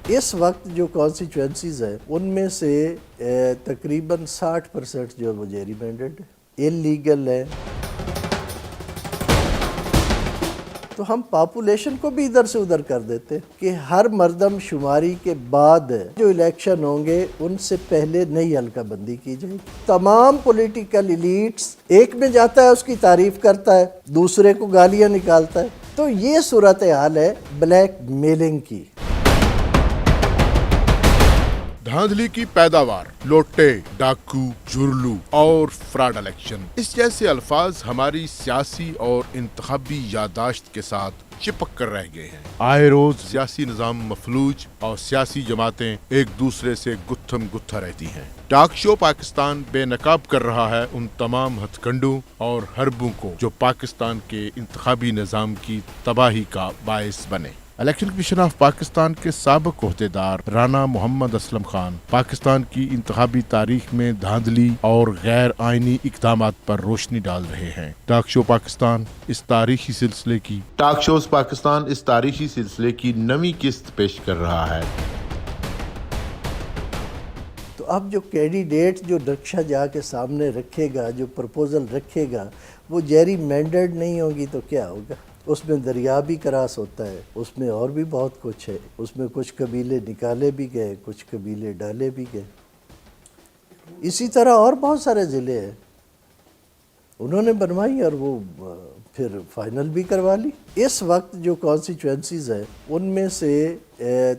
اس وقت جو کانسٹیچوئنسیز ہیں ان میں سے تقریباً 60% جو ہے وہ جیری مینڈیٹ ہے، انلیگل ہے۔ تو ہم پاپولیشن کو بھی ادھر سے ادھر کر دیتے کہ ہر مردم شماری کے بعد جو الیکشن ہوں گے ان سے پہلے نئی حلقہ بندی کی جائے گی۔ تمام پولیٹیکل ایلیٹس ایک میں جاتا ہے، اس کی تعریف کرتا ہے، دوسرے کو گالیاں نکالتا ہے۔ تو یہ صورتحال ہے بلیک میلنگ کی۔ دھاندلی کی پیداوار، لوٹے، ڈاکو، جرلو اور فراڈ الیکشن، اس جیسے الفاظ ہماری سیاسی اور انتخابی یادداشت کے ساتھ چپک کر رہ گئے ہیں۔ آئے روز سیاسی نظام مفلوج اور سیاسی جماعتیں ایک دوسرے سے گتھم گتھا رہتی ہیں۔ ٹاک شو پاکستان بے نقاب کر رہا ہے ان تمام ہتھ کنڈوں اور حربوں کو جو پاکستان کے انتخابی نظام کی تباہی کا باعث بنے۔ الیکشن کمیشن آف پاکستان کے سابق عہدیدار رانا محمد اسلم خان پاکستان کی انتخابی تاریخ میں دھاندلی اور غیر آئینی اقدامات پر روشنی ڈال رہے ہیں۔ ٹاک شو پاکستان اس تاریخی سلسلے کی نویں قسط پیش کر رہا ہے۔ تو اب جو کینڈیڈیٹ جو نقشہ جا کے سامنے رکھے گا، جو پرپوزل رکھے گا، وہ جیری مینڈیٹ نہیں ہوگی تو کیا ہوگا؟ اس میں دریا بھی کراس ہوتا ہے، اس میں اور بھی بہت کچھ ہے، اس میں کچھ قبیلے نکالے بھی گئے، کچھ قبیلے ڈالے بھی گئے۔ اسی طرح اور بہت سارے ضلع ہیں انہوں نے بنوائی اور وہ پھر فائنل بھی کروا لی۔ اس وقت جو کانسٹیچوئنسیز ہیں ان میں سے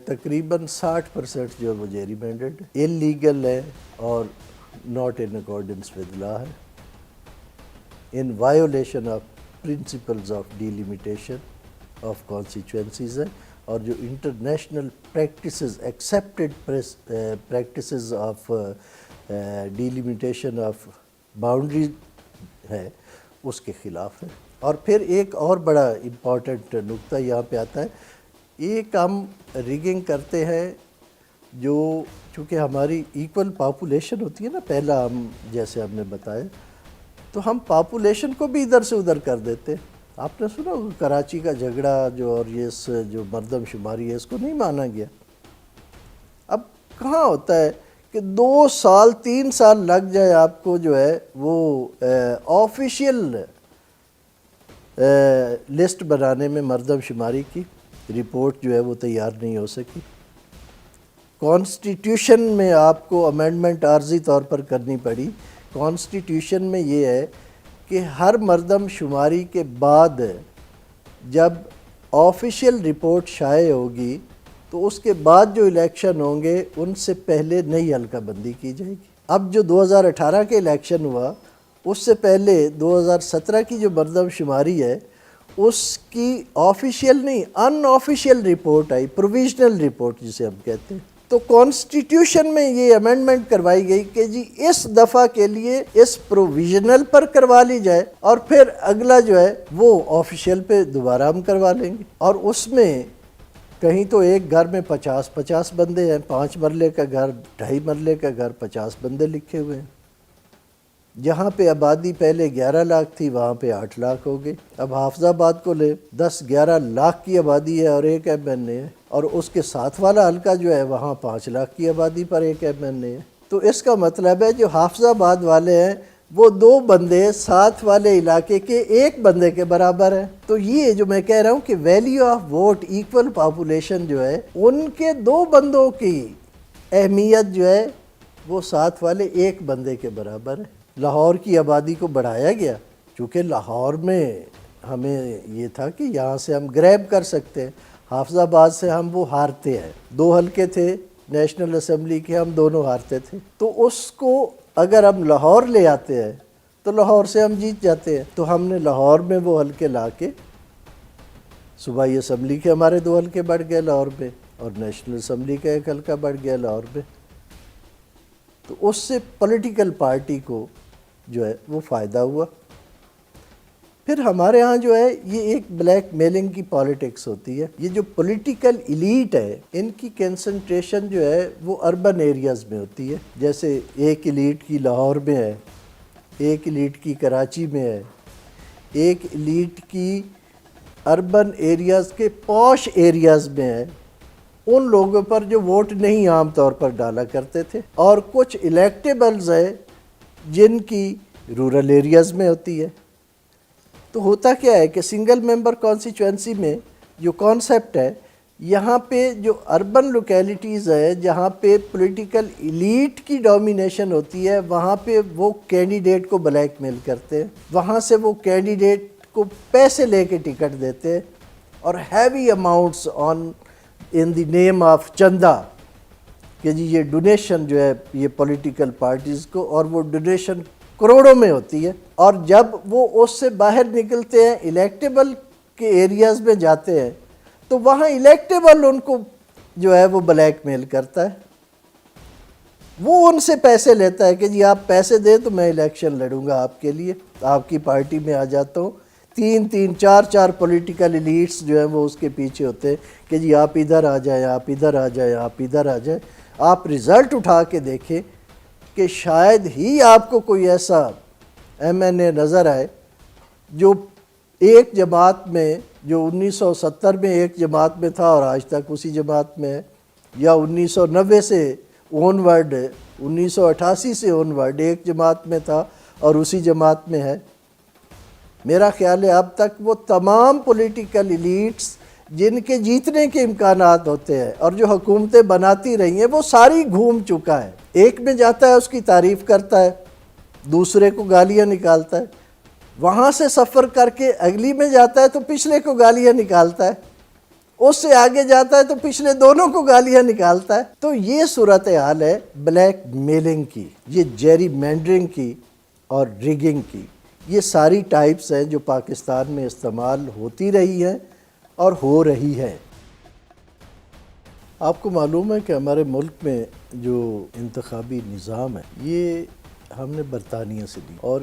تقریباً 60% جو ہے وہ جیری مینڈیٹ ہے، انلیگل ہے اور not in accordance with law ہے، in violation of principles of delimitation of constituencies ہے، اور جو international practices accepted practices of delimitation of boundary ہے اس کے خلاف ہے۔ اور پھر ایک اور بڑا امپورٹنٹ نقطہ یہاں پہ آتا ہے، ایک ہم ریگنگ کرتے ہیں جو چونکہ ہماری ایکول پاپولیشن ہوتی ہے نا، پہلا ہم جیسے ہم نے بتایا، تو ہم پاپولیشن کو بھی ادھر سے ادھر کر دیتے۔ آپ نے سنا کراچی کا جھگڑا اور یہ جو مردم شماری ہے اس کو نہیں مانا گیا۔ اب کہاں ہوتا ہے کہ 2 سال 3 سال لگ جائے آپ کو جو ہے وہ آفیشیل لسٹ بنانے میں مردم شماری کی رپورٹ جو ہے وہ تیار نہیں ہو سکی۔ کانسٹیٹیوشن میں آپ کو امینڈمنٹ عارضی طور پر کرنی پڑی۔ کانسٹیٹیوشن میں یہ ہے کہ ہر مردم شماری کے بعد جب آفیشیل رپورٹ شائع ہوگی تو اس کے بعد جو الیکشن ہوں گے ان سے پہلے نئی حلقہ بندی کی جائے گی۔ اب جو 2018 کے الیکشن ہوا اس سے پہلے 2017 کی جو مردم شماری ہے اس کی آفیشیل نہیں ان آفیشیل رپورٹ آئی، پروویژنل رپورٹ جسے ہم کہتے ہیں۔ تو کانسٹیٹیوشن میں یہ امینڈمنٹ کروائی گئی کہ جی اس دفعہ کے لیے اس پروویژنل پر کروا لی جائے اور پھر اگلا جو ہے وہ آفیشیل پہ دوبارہ ہم کروا لیں گے۔ اور اس میں کہیں تو ایک گھر میں 50 بندے ہیں، 5 مرلے کا گھر، 2.5 مرلے کا گھر، 50 بندے لکھے ہوئے ہیں۔ جہاں پہ آبادی پہلے 11 لاکھ تھی وہاں پہ 8 لاکھ ہو گئی۔ اب حافظ آباد کو لے 10-11 لاکھ کی آبادی ہے اور ایک ایم این اے ہے، اور اس کے ساتھ والا حلقہ جو ہے وہاں 5 لاکھ کی آبادی پر ایک ایم این اے ہے۔ تو اس کا مطلب ہے جو حافظ آباد والے ہیں وہ 2 بندے ساتھ والے علاقے کے 1 بندے کے برابر ہیں۔ تو یہ جو میں کہہ رہا ہوں کہ value of vote equal population جو ہے ان کے 2 بندوں کی اہمیت جو ہے وہ ساتھ والے 1 بندے کے برابر ہے۔ لاہور کی آبادی کو بڑھایا گیا چونکہ لاہور میں ہمیں یہ تھا کہ یہاں سے ہم گریب کر سکتے ہیں، حافظ آباد سے ہم وہ ہارتے ہیں، 2 حلقے تھے نیشنل اسمبلی کے، ہم دونوں ہارتے تھے، تو اس کو اگر ہم لاہور لے آتے ہیں تو لاہور سے ہم جیت جاتے ہیں۔ تو ہم نے لاہور میں وہ حلقے لا کے صوبائی اسمبلی کے ہمارے 2 حلقے بڑھ گئے لاہور میں، اور نیشنل اسمبلی کا 1 حلقہ بڑھ گیا لاہور میں۔ تو اس سے پولیٹیکل پارٹی کو جو ہے وہ فائدہ ہوا۔ پھر ہمارے ہاں جو ہے یہ ایک بلیک میلنگ کی پالیٹکس ہوتی ہے۔ یہ جو پولیٹیکل ایلیٹ ہے ان کی کنسنٹریشن جو ہے وہ اربن ایریاز میں ہوتی ہے، جیسے ایک ایلیٹ کی لاہور میں ہے، ایک ایلیٹ کی کراچی میں ہے، ایک ایلیٹ کی اربن ایریاز کے پوش ایریاز میں ہے، ان لوگوں پر جو ووٹ نہیں عام طور پر ڈالا کرتے تھے، اور کچھ الیکٹیبلز ہیں جن کی رورل ایریاز میں ہوتی ہے۔ تو ہوتا کیا ہے کہ سنگل ممبر کانسٹیچوئنسی میں جو کانسیپٹ ہے، یہاں پہ جو اربن لوکیلٹیز ہے جہاں پہ پولیٹیکل ایلیٹ کی ڈومینیشن ہوتی ہے، وہاں پہ وہ کینڈیڈیٹ کو بلیک میل کرتے ہیں، وہاں سے وہ کینڈیڈیٹ کو پیسے لے کے ٹکٹ دیتے ہیں، اور heavy amounts in the name of چندہ، کہ جی یہ ڈونیشن جو ہے یہ پولیٹیکل پارٹیز کو، اور وہ ڈونیشن کروڑوں میں ہوتی ہے، اور جب وہ اس سے باہر نکلتے ہیں الیکٹیبل کے ایریاز میں جاتے ہیں تو وہاں الیکٹیبل ان کو جو ہے وہ بلیک میل کرتا ہے، وہ ان سے پیسے لیتا ہے کہ جی آپ پیسے دیں تو میں الیکشن لڑوں گا آپ کے لیے، آپ کی پارٹی میں آ جاتا ہوں۔ 3 پولیٹیکل ایلیٹس جو ہیں وہ اس کے پیچھے ہوتے ہیں کہ جی آپ ادھر آ جائیں، آپ ادھر آ جائیں، آپ ادھر آ جائیں۔ آپ رزلٹ اٹھا کے دیکھیں کہ شاید ہی آپ کو کوئی ایسا ایم این اے نظر آئے جو ایک جماعت میں، جو 1970 میں ایک جماعت میں تھا اور آج تک اسی جماعت میں ہے، یا 1990 سے اون ورڈ 1988 سے اون ورڈ ایک جماعت میں تھا اور اسی جماعت میں ہے۔ میرا خیال ہے اب تک وہ تمام پولیٹیکل ایلیٹس جن کے جیتنے کے امکانات ہوتے ہیں اور جو حکومتیں بناتی رہی ہیں، وہ ساری گھوم چکا ہے۔ ایک میں جاتا ہے اس کی تعریف کرتا ہے، دوسرے کو گالیاں نکالتا ہے، وہاں سے سفر کر کے اگلی میں جاتا ہے تو پچھلے کو گالیاں نکالتا ہے، اس سے آگے جاتا ہے تو پچھلے دونوں کو گالیاں نکالتا ہے۔ تو یہ صورتحال ہے بلیک میلنگ کی، یہ جیری مینڈرنگ کی اور ریگنگ کی۔ یہ ساری ٹائپس ہیں جو پاکستان میں استعمال ہوتی رہی ہیں اور ہو رہی ہے۔ آپ کو معلوم ہے کہ ہمارے ملک میں جو انتخابی نظام ہے یہ ہم نے برطانیہ سے لی، اور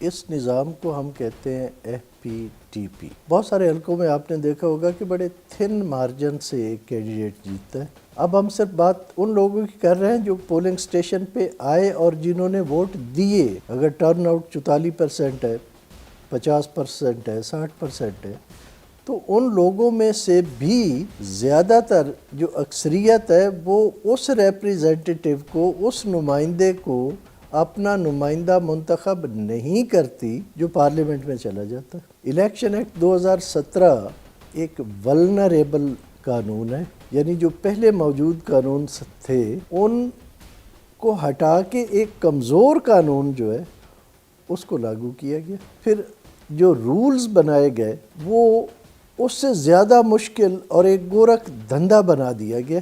اس نظام کو ہم کہتے ہیں FPTP۔ بہت سارے حلقوں میں آپ نے دیکھا ہوگا کہ بڑے تھن مارجن سے ایک کینڈیڈیٹ جیتتا ہے۔ اب ہم صرف بات ان لوگوں کی کر رہے ہیں جو پولنگ سٹیشن پہ آئے اور جنہوں نے ووٹ دیے۔ اگر ٹرن آؤٹ 44% ہے، 50% ہے، 60% ہے، تو ان لوگوں میں سے بھی زیادہ تر جو اکثریت ہے وہ اس ریپریزنٹیٹیو کو، اس نمائندے کو اپنا نمائندہ منتخب نہیں کرتی جو پارلیمنٹ میں چلا جاتا ہے۔ الیکشن ایکٹ 2017 ایک ولنریبل قانون ہے، یعنی جو پہلے موجود قانون تھے ان کو ہٹا کے ایک کمزور قانون جو ہے اس کو لاگو کیا گیا۔ پھر جو رولز بنائے گئے وہ اس سے زیادہ مشکل اور ایک گورکھ دھندا بنا دیا گیا۔